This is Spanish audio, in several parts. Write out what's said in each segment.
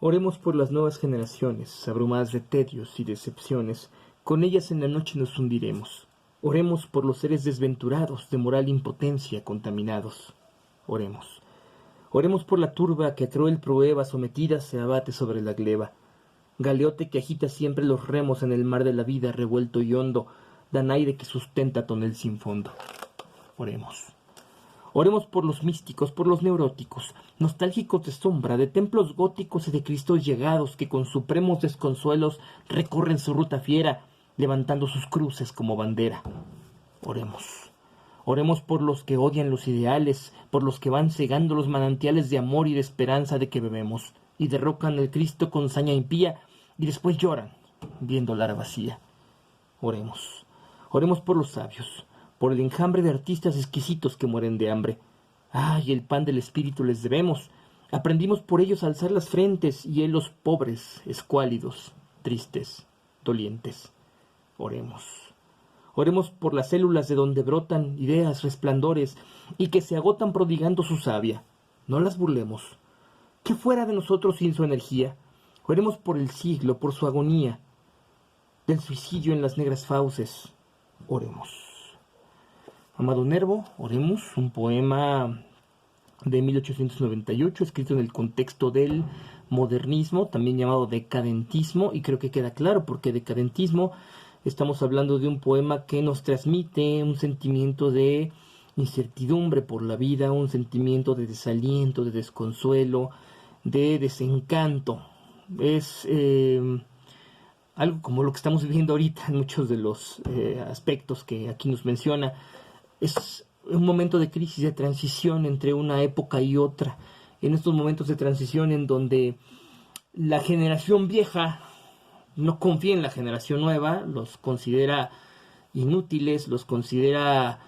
Oremos por las nuevas generaciones, abrumadas de tedios y decepciones, con ellas en la noche nos hundiremos. Oremos por los seres desventurados, de moral impotencia, contaminados. Oremos. Oremos por la turba que a cruel prueba sometida se abate sobre la gleba. Galeote que agita siempre los remos en el mar de la vida revuelto y hondo, dan aire que sustenta tonel sin fondo. Oremos. Oremos por los místicos, por los neuróticos, nostálgicos de sombra, de templos góticos y de Cristos llegados que con supremos desconsuelos recorren su ruta fiera, levantando sus cruces como bandera. Oremos. Oremos por los que odian los ideales, por los que van cegando los manantiales de amor y de esperanza de que bebemos, y derrocan el Cristo con saña impía, y después lloran, viendo la ara vacía. Oremos. Oremos por los sabios, por el enjambre de artistas exquisitos que mueren de hambre. ¡Ay, el pan del espíritu les debemos! Aprendimos por ellos a alzar las frentes, y los pobres, escuálidos, tristes, dolientes. Oremos. Oremos por las células de donde brotan ideas resplandores y que se agotan prodigando su savia. No las burlemos. ¿Qué fuera de nosotros sin su energía? Oremos por el siglo, por su agonía, del suicidio en las negras fauces. Oremos. Amado Nervo, oremos, un poema de 1898, escrito en el contexto del modernismo, también llamado decadentismo, y creo que queda claro porque decadentismo estamos hablando de un poema que nos transmite un sentimiento de incertidumbre por la vida, un sentimiento de desaliento, de desconsuelo, de desencanto. Es algo como lo que estamos viviendo ahorita en muchos de los aspectos que aquí nos menciona. Es un momento de crisis, de transición entre una época y otra. En estos momentos de transición en donde la generación vieja no confía en la generación nueva, los considera inútiles, los considera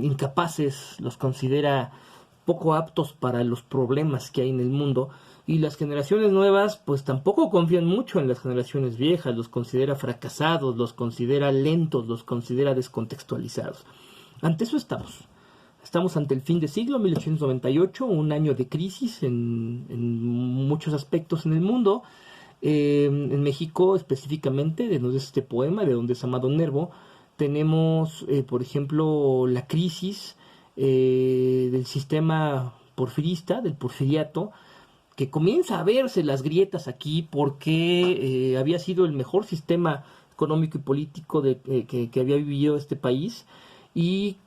incapaces, los considera poco aptos para los problemas que hay en el mundo, y las generaciones nuevas pues tampoco confían mucho en las generaciones viejas, los considera fracasados, los considera lentos, los considera descontextualizados. Ante eso estamos ante el fin de siglo, 1898, un año de crisis en muchos aspectos en el mundo. En México específicamente, de donde es este poema, de donde es Amado Nervo, tenemos por ejemplo la crisis del sistema porfirista, del porfiriato, que comienza a verse las grietas aquí porque había sido el mejor sistema económico y político que había vivido este país, y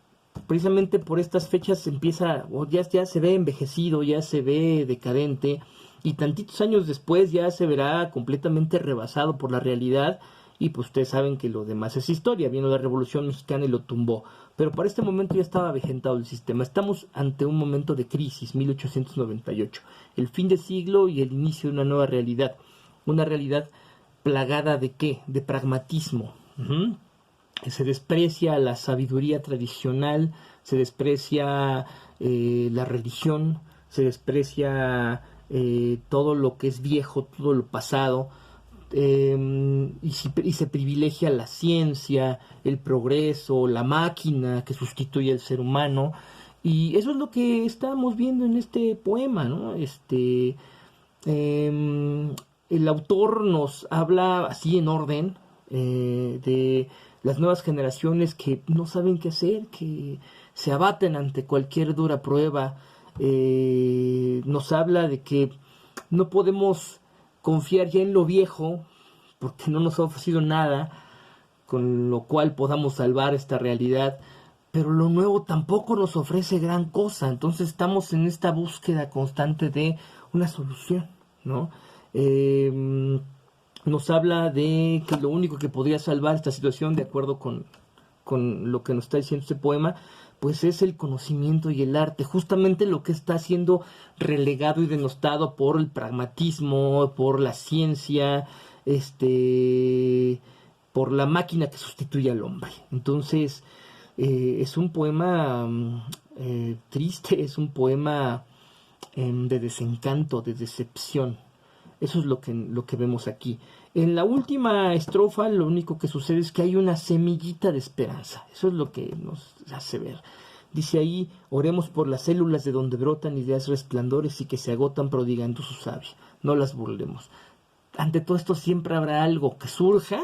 precisamente por estas fechas empieza, ya se ve envejecido, ya se ve decadente, y tantitos años después ya se verá completamente rebasado por la realidad. Y pues ustedes saben que lo demás es historia, vino la Revolución Mexicana y lo tumbó. Pero para este momento ya estaba avejentado el sistema. Estamos ante un momento de crisis, 1898. El fin de siglo y el inicio de una nueva realidad. Una realidad plagada ¿de qué? De pragmatismo. Se desprecia la sabiduría tradicional, se desprecia la religión, se desprecia todo lo que es viejo, todo lo pasado. Y se privilegia la ciencia, el progreso, la máquina que sustituye al ser humano, y eso es lo que estamos viendo en este poema, ¿no? El autor nos habla así en orden de las nuevas generaciones que no saben qué hacer, que se abaten ante cualquier dura prueba. Nos habla de que no podemos confiar ya en lo viejo, porque no nos ha ofrecido nada con lo cual podamos salvar esta realidad, pero lo nuevo tampoco nos ofrece gran cosa. Entonces estamos en esta búsqueda constante de una solución, ¿no? Nos habla de que lo único que podría salvar esta situación, de acuerdo con lo que nos está diciendo este poema, pues es el conocimiento y el arte, justamente lo que está siendo relegado y denostado por el pragmatismo, por la ciencia, por la máquina que sustituye al hombre. Entonces, es un poema triste, es un poema de desencanto, de decepción. Eso es lo que vemos aquí. En la última estrofa lo único que sucede es que hay una semillita de esperanza. Eso es lo que nos hace ver. Dice ahí, oremos por las células de donde brotan ideas resplandores y que se agotan prodigando su savia. No las burlemos. Ante todo esto siempre habrá algo que surja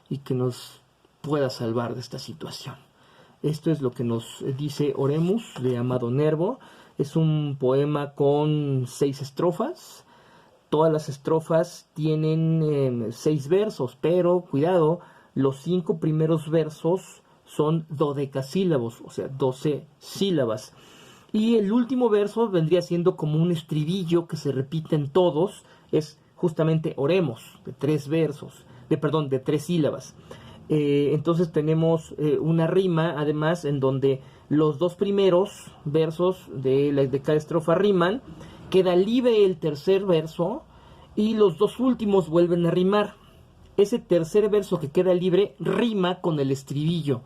y que nos pueda salvar de esta situación. Esto es lo que nos dice Oremus de Amado Nervo. Es un poema con 6 estrofas. Todas las estrofas tienen 6 versos, pero cuidado, los 5 primeros versos son dodecasílabos, o sea, 12 sílabas. Y el último verso vendría siendo como un estribillo que se repite en todos, es justamente oremos, de 3 versos, de 3 sílabas. Entonces tenemos una rima, además, en donde los 2 primeros versos de cada estrofa riman, queda libre el tercer verso y los 2 últimos vuelven a rimar. Ese tercer verso que queda libre rima con el estribillo.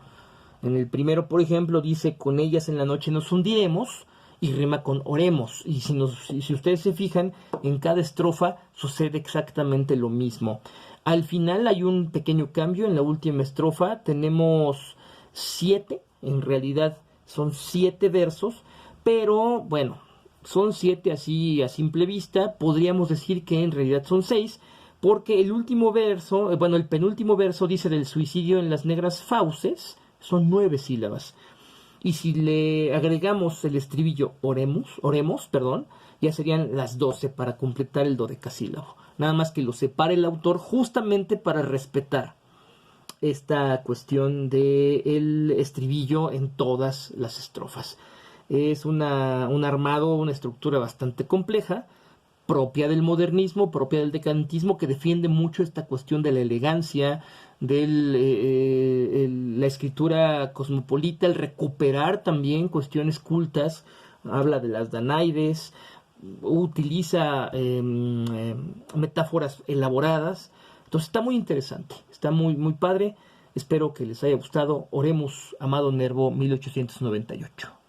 En el primero, por ejemplo, dice, con ellas en la noche nos hundiremos, y rima con oremos. Y si ustedes se fijan, en cada estrofa sucede exactamente lo mismo. Al final hay un pequeño cambio. En la última estrofa tenemos 7, en realidad son 7 versos, pero bueno, son 7 así a simple vista. Podríamos decir que en realidad son 6, porque el último verso, el penúltimo verso dice del suicidio en las negras fauces, son 9 sílabas. Y si le agregamos el estribillo oremos, ya serían las 12 para completar el dodecasílabo. Nada más que lo separa el autor justamente para respetar esta cuestión del estribillo en todas las estrofas. Es un armado, una estructura bastante compleja, propia del modernismo, propia del decadentismo, que defiende mucho esta cuestión de la elegancia, de la escritura cosmopolita, el recuperar también cuestiones cultas. Habla de las Danaides, utiliza metáforas elaboradas. Entonces está muy interesante, está muy, muy padre. Espero que les haya gustado. Oremos, Amado Nervo, 1898.